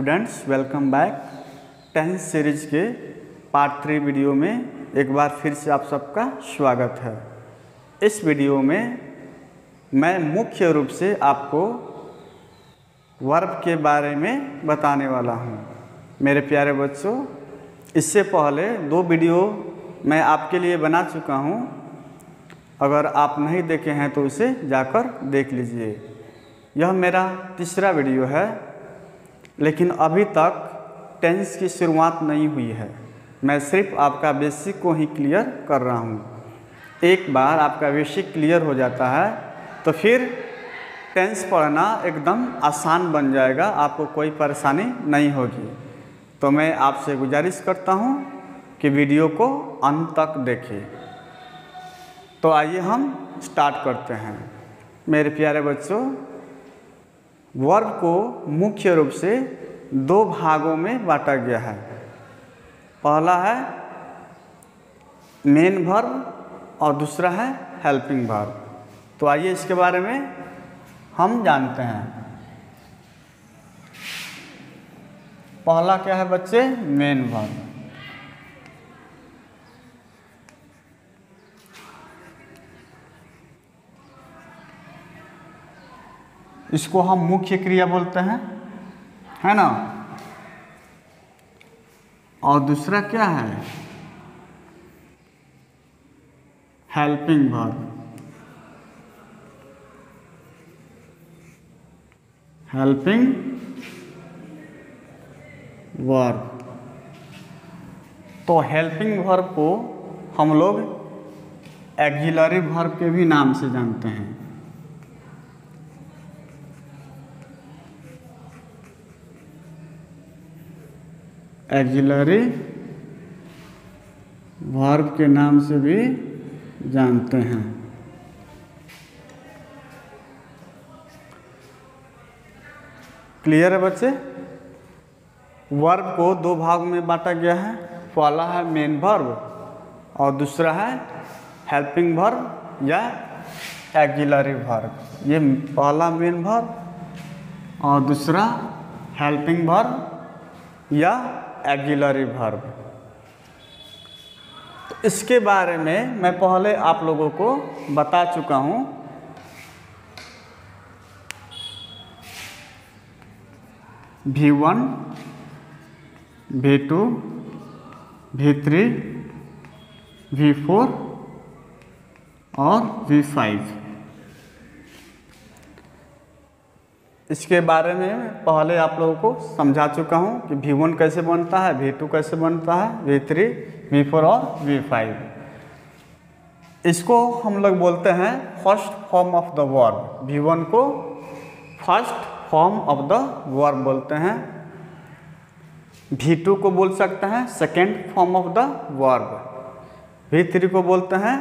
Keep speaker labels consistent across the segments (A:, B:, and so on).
A: Students, welcome back. 10th series के part 3 video में एक बार फिर से आप सबका स्वागत है। इस वीडियो में मैं मुख्य रूप से आपको वर्ब के बारे में बताने वाला हूं। मेरे प्यारे बच्चों, इससे पहले 2 वीडियो मैं आपके लिए बना चुका हूं। अगर आप नहीं देखे हैं तो उसे जाकर देख लीजिए। यह मेरा तीसरा वीडियो है, लेकिन अभी तक टेंस की शुरुआत नहीं हुई है। मैं सिर्फ आपका बेसिक को ही क्लियर कर रहा हूँ। एक बार आपका बेसिक क्लियर हो जाता है तो फिर टेंस पढ़ना एकदम आसान बन जाएगा, आपको कोई परेशानी नहीं होगी। तो मैं आपसे गुजारिश करता हूँ कि वीडियो को अंत तक देखें। तो आइए हम स्टार्ट करते हैं। मेरे प्यारे बच्चों, वर्ब को मुख्य रूप से 2 भागों में बांटा गया है। पहला है मेन वर्ब और दूसरा है हेल्पिंग वर्ब। तो आइए इसके बारे में हम जानते हैं। पहला क्या है बच्चे? Main verb. इसको हम मुख्य क्रिया बोलते हैं, है ना। और दूसरा क्या है? Helping verb. Helping verb. तो हेल्पिंग वर्ब को हम लोग एक्जिलरी वर्ब के भी नाम से जानते हैं। एक्जिलरी वर्ब के नाम से भी जानते हैं। क्लियर है बच्चे? वर्ब को 2 भाग में बांटा गया है। पहला है मेन वर्ब और दूसरा है हेल्पिंग वर्ब या एक्जिलरी वर्ब। ये पहला मेन वर्ब और दूसरा हेल्पिंग वर्ब या एक्जिलरी वर्ब। तो इसके बारे में मैं पहले आप लोगों को बता चुका हूँ। V1, V2, V3, V4 और V5। इसके बारे में पहले आप लोगों को समझा चुका हूँ कि V1 कैसे बनता है, V2 कैसे बनता है, V3, V4 और V5। इसको हम लोग बोलते हैं first form of the verb. V1 को first form of the verb बोलते हैं। V2 को बोल सकते हैं second form of the verb. V3 को बोलते हैं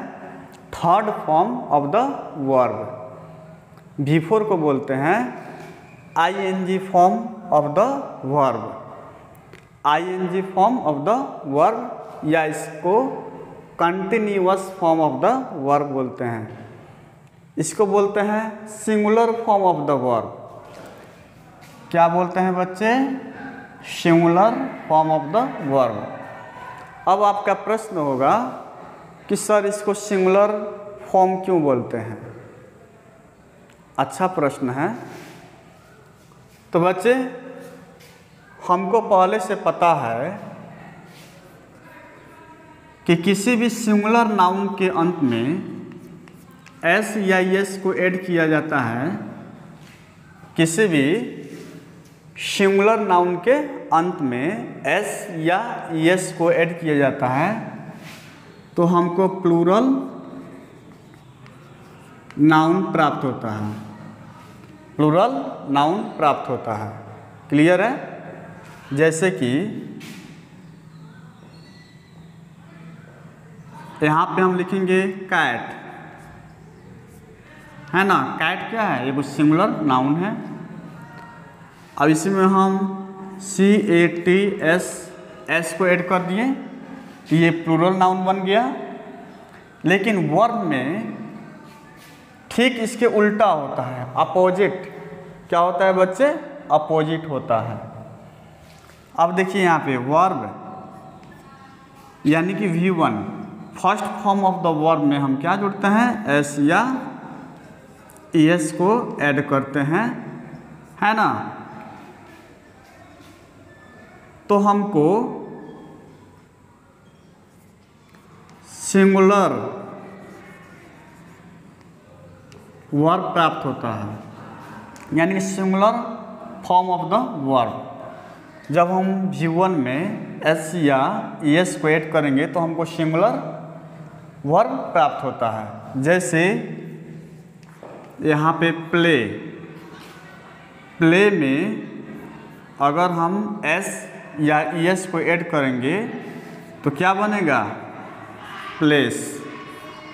A: third form of the verb. V4 को बोलते हैं ing form of the verb. ing form of the verb या इसको continuous form of the verb बोलते हैं। इसको बोलते हैं singular form of the verb. क्या बोलते हैं बच्चे? Singular form of the verb. अब आपका प्रश्न होगा कि सर इसको सिंगुलर फॉर्म क्यों बोलते हैं? अच्छा प्रश्न है। तो बच्चे, हमको पहले से पता है कि किसी भी सिंगुलर नाउन के अंत में एस या एस को ऐड किया जाता है। किसी भी सिंगुलर नाउन के अंत में एस या एस को ऐड किया जाता है तो हमको प्लूरल नाउन प्राप्त होता है। प्लूरल नाउन प्राप्त होता है। क्लियर है? जैसे कि यहाँ पे हम लिखेंगे कैट, है ना। कैट क्या है? ये कुछ सिंगुलर नाउन है। अब इसमें हम CATS को ऐड कर दिए तो ये प्लूरल नाउन बन गया। लेकिन वर्ब में ठीक इसके उल्टा होता है, अपोजिट। क्या होता है बच्चे? अपोजिट होता है। अब देखिए यहाँ पे वर्ब यानी कि V1 first form of the verb में हम क्या जोड़ते हैं, एस या ES को ऐड करते हैं, है ना। तो हमको सिंगुलर वर्ब प्राप्त होता है, यानी कि singular form of the verb. जब हम V1 में एस या ES को ऐड करेंगे तो हमको सिंगुलर वर्ब प्राप्त होता है। जैसे यहाँ पे प्ले, प्ले में अगर हम एस या ES को ऐड करेंगे तो क्या बनेगा, प्लेस।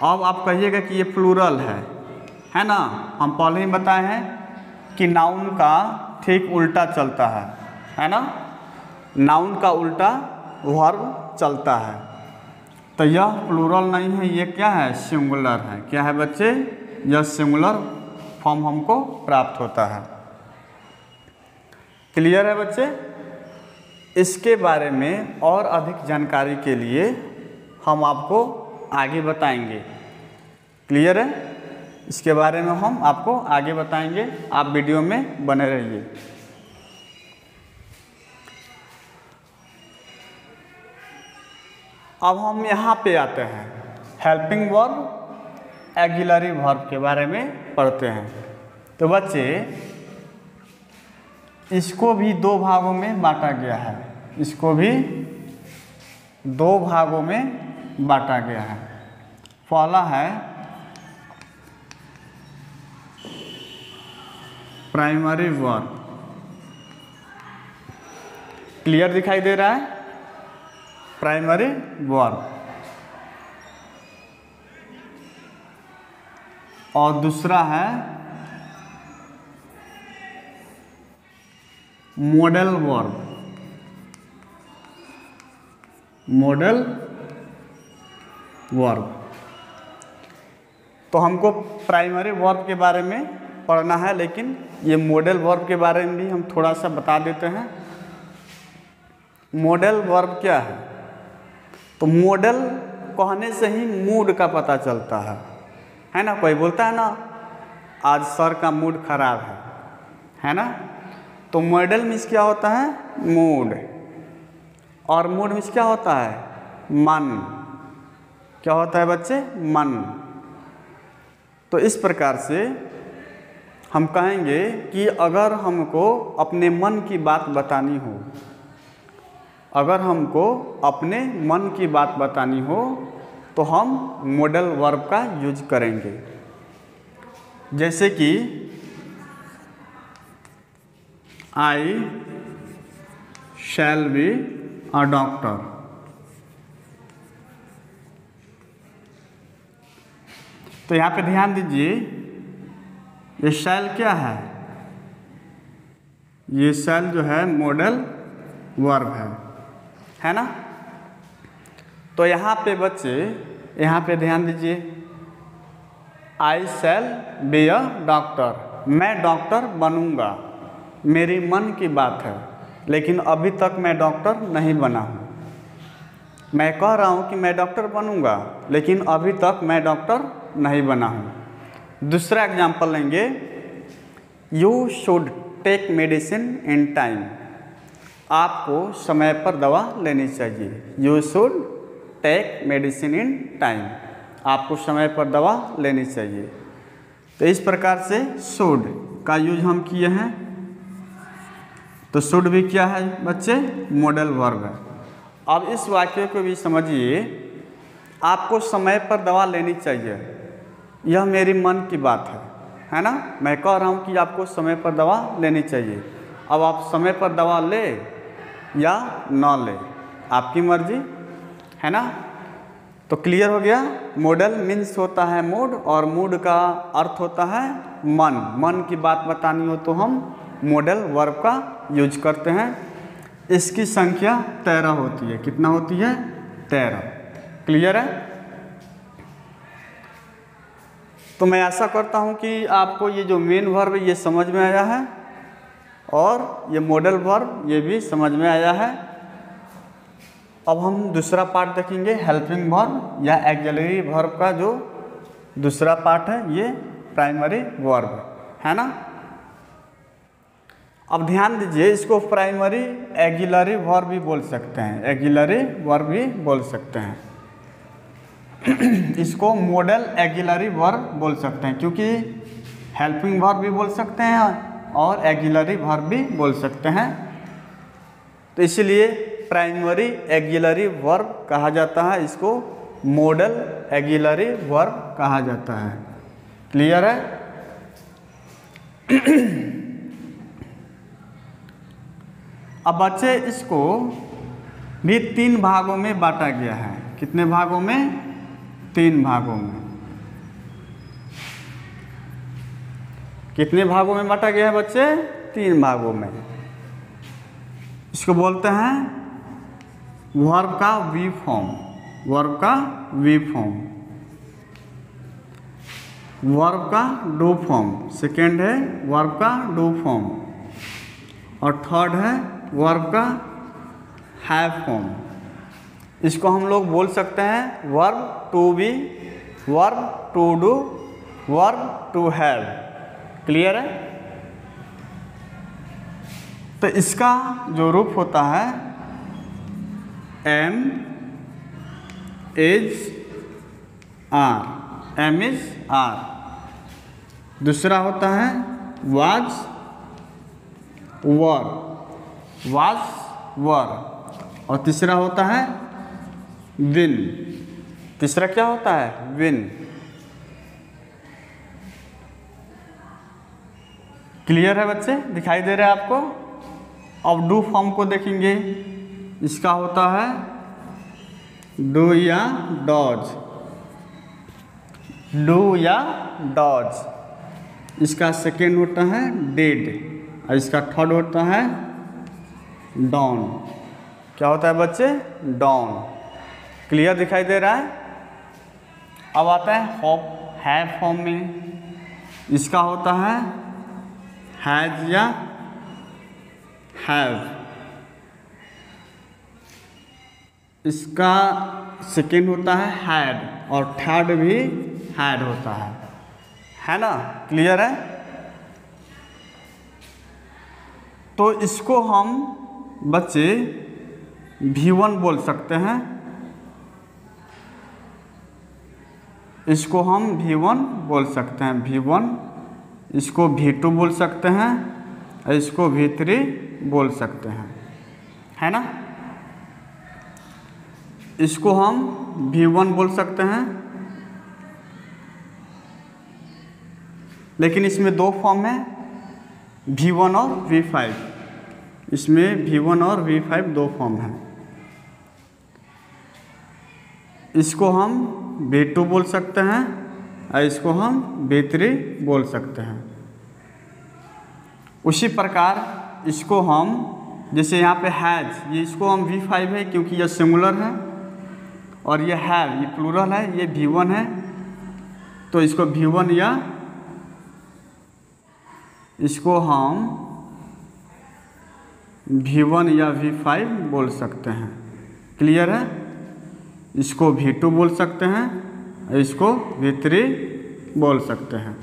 A: अब आप कहिएगा कि ये प्लूरल है ना। हम पहले ही बताए हैं कि नाउन का ठीक उल्टा चलता है ना। नाउन का उल्टा वर्ब चलता है, तो यह प्लूरल नहीं है, ये क्या है, सिंगुलर है। क्या है बच्चे, यह सिंगुलर फॉर्म हमको प्राप्त होता है। क्लियर है बच्चे। इसके बारे में और अधिक जानकारी के लिए हम आपको आगे बताएंगे। क्लियर है, इसके बारे में हम आपको आगे बताएंगे, आप वीडियो में बने रहिए। अब हम यहाँ पे आते हैं, हेल्पिंग वर्ब, ऑक्सिलरी वर्ब के बारे में पढ़ते हैं। तो बच्चे इसको भी दो भागों में बांटा गया है, इसको भी दो भागों में बांटा गया है। पहला है प्राइमरी वर्ब, क्लियर दिखाई दे रहा है, प्राइमरी वर्ब। और दूसरा है मॉडल वर्ब, मॉडल वर्ब। तो हमको प्राइमरी वर्ब के बारे में पढ़ना है, लेकिन ये मॉडल वर्ब के बारे में भी हम थोड़ा सा बता देते हैं। मॉडल वर्ब क्या है, तो मॉडल कहने से ही मूड का पता चलता है ना। कोई बोलता है ना आज सर का मूड खराब है ना। तो मॉडल मीन्स क्या होता है, मूड, और मूड मीन्स क्या होता है, मन। क्या होता है बच्चे, मन। तो इस प्रकार से हम कहेंगे कि अगर हमको अपने मन की बात बतानी हो, अगर हमको अपने मन की बात बतानी हो तो हम मॉडल वर्ब का यूज करेंगे। जैसे कि आई शैल बी अ डॉक्टर। तो यहाँ पे ध्यान दीजिए, ये शैल क्या ये शैल जो है मॉडल वर्ब है ना। तो यहाँ पे बच्चे, यहाँ पे ध्यान दीजिए, आई शैल बी अ डॉक्टर, मैं डॉक्टर बनूंगा, मेरी मन की बात है, लेकिन अभी तक मैं डॉक्टर नहीं बना हूँ। मैं कह रहा हूँ कि मैं डॉक्टर बनूंगा, लेकिन अभी तक मैं डॉक्टर नहीं बना हूँ। दूसरा एग्जाम्पल लेंगे, you should take medicine in time, आपको समय पर दवा लेनी चाहिए। You should take medicine in time, आपको समय पर दवा लेनी चाहिए। तो इस प्रकार से शुड का यूज हम किए हैं। तो शुड भी क्या है बच्चे, मॉडल वर्ब है। अब इस वाक्य को भी समझिए, आपको समय पर दवा लेनी चाहिए, यह मेरी मन की बात है ना। मैं कह रहा हूँ कि आपको समय पर दवा लेनी चाहिए। अब आप समय पर दवा ले या न ले, आपकी मर्जी है ना। तो क्लियर हो गया। मॉडल मीन्स होता है मूड, और मूड का अर्थ होता है मन। मन की बात बतानी हो तो हम मॉडल वर्ब का यूज करते हैं। इसकी संख्या 13 होती है। कितना होती है, 13। क्लियर है। तो मैं आशा करता हूँ कि आपको ये जो मेन वर्ब ये समझ में आया है। और ये मॉडल वर्ब, ये भी समझ में आया है। अब हम दूसरा पार्ट देखेंगे, हेल्पिंग वर्ब या एक्सिलरी वर्ब का जो दूसरा पार्ट है, ये प्राइमरी वर्ब है ना। अब ध्यान दीजिए, इसको प्राइमरी एक्सिलरी वर्ब भी बोल सकते हैं, एक्सिलरी वर्ब भी बोल सकते हैं। इसको मॉडल एक्सिलरी वर्ब बोल सकते हैं, क्योंकि हेल्पिंग वर्ब भी बोल सकते हैं और एक्सिलरी वर्ब भी बोल सकते हैं। तो इसलिए प्राइमरी एक्सिलरी वर्ब कहा जाता है, इसको मॉडल एक्सिलरी वर्ब कहा जाता है। क्लियर है? अब बच्चे इसको भी 3 भागों में बांटा गया है। कितने भागों में? 3 भागों में। कितने भागों में बांटा गया है बच्चे? 3 भागों में। इसको बोलते हैं वर्ब का वी फॉर्म, वर्ब का वी फॉर्म, वर्ब का डू फॉर्म, सेकेंड है वर्ब का डू फॉर्म, और थर्ड है वर्ब का हैव फॉर्म। इसको हम लोग बोल सकते हैं verb to be, verb to do, verb to have. Clear है? तो इसका जो रूप होता है am is are, am is are. दूसरा होता है वाज वर, वाज वर। और तीसरा होता है विन। तीसरा क्या होता है? विन। क्लियर है बच्चे? दिखाई दे रहा है आपको? अब डू फॉर्म को देखेंगे। इसका होता है डू या डॉज, डू या डॉज। इसका सेकेंड होता है डिड, और इसका थर्ड होता है डॉन। क्या होता है बच्चे? डॉन। क्लियर दिखाई दे रहा है? अब आता है होप, हैव फॉर्म में। इसका होता है हैज या हैव। इसका सेकेंड होता है हैड, और थर्ड भी हैड होता है ना। क्लियर है? तो इसको हम बच्चे V1 बोल सकते हैं, इसको हम V1 बोल सकते हैं, V1। इसको V2 बोल सकते हैं, और इसको V3 बोल सकते हैं, है ना। इसको हम V1 बोल सकते हैं, लेकिन इसमें 2 फॉर्म है, V1 और V5। इसमें V1 और V5 2 फॉर्म है। इसको हम V2 बोल सकते हैं, और इसको हम V3 बोल सकते हैं। उसी प्रकार इसको हम, जैसे यहाँ पे हैज, ये इसको हम V5 है क्योंकि यह सिंगुलर है, और ये हैव, ये प्लूरल है, ये V1 है, तो इसको V1 या इसको हम V1 या V5 बोल सकते हैं। क्लियर है? इसको V2 बोल सकते हैं, और इसको V3 बोल सकते हैं,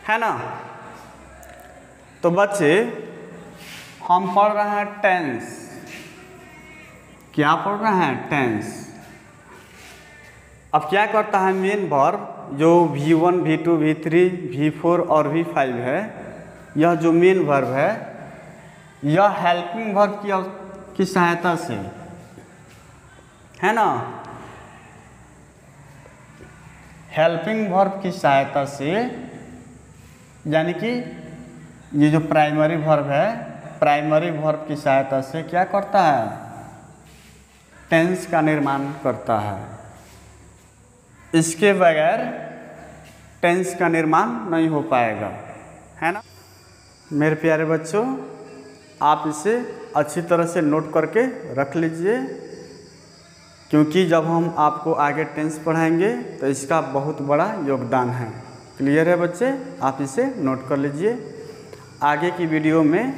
A: है ना। तो बच्चे हम पढ़ रहे हैं टेंस। क्या पढ़ रहे हैं? टेंस। अब क्या करता है मेन वर्ब, जो V1, V2, V3, V4 और V5 है, यह जो मेन वर्ब है, यह हेल्पिंग वर्ब की सहायता से, है ना, हेल्पिंग वर्ब की सहायता से, यानी कि ये जो प्राइमरी वर्ब है, प्राइमरी वर्ब की सहायता से क्या करता है? टेंस का निर्माण करता है। इसके बगैर टेंस का निर्माण नहीं हो पाएगा, है ना। मेरे प्यारे बच्चों, आप इसे अच्छी तरह से नोट करके रख लीजिए, क्योंकि जब हम आपको आगे टेंस पढ़ाएंगे तो इसका बहुत बड़ा योगदान है। क्लियर है बच्चे? आप इसे नोट कर लीजिए। आगे की वीडियो में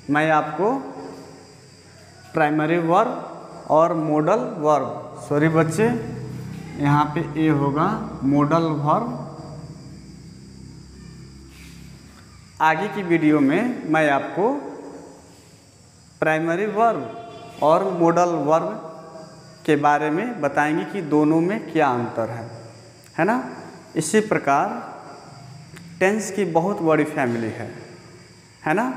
A: मैं आपको प्राइमरी वर्ब और मॉडल वर्ब, सॉरी बच्चे यहाँ पे ए होगा मॉडल वर्ब। आगे की वीडियो में मैं आपको प्राइमरी वर्ब और मॉडल वर्ब के बारे में बताएंगे कि दोनों में क्या अंतर है ना। इसी प्रकार टेंस की बहुत बड़ी फैमिली है ना।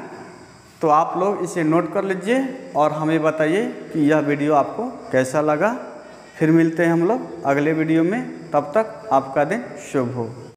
A: तो आप लोग इसे नोट कर लीजिए और हमें बताइए कि यह वीडियो आपको कैसा लगा। फिर मिलते हैं हम लोग अगले वीडियो में, तब तक आपका दिन शुभ हो।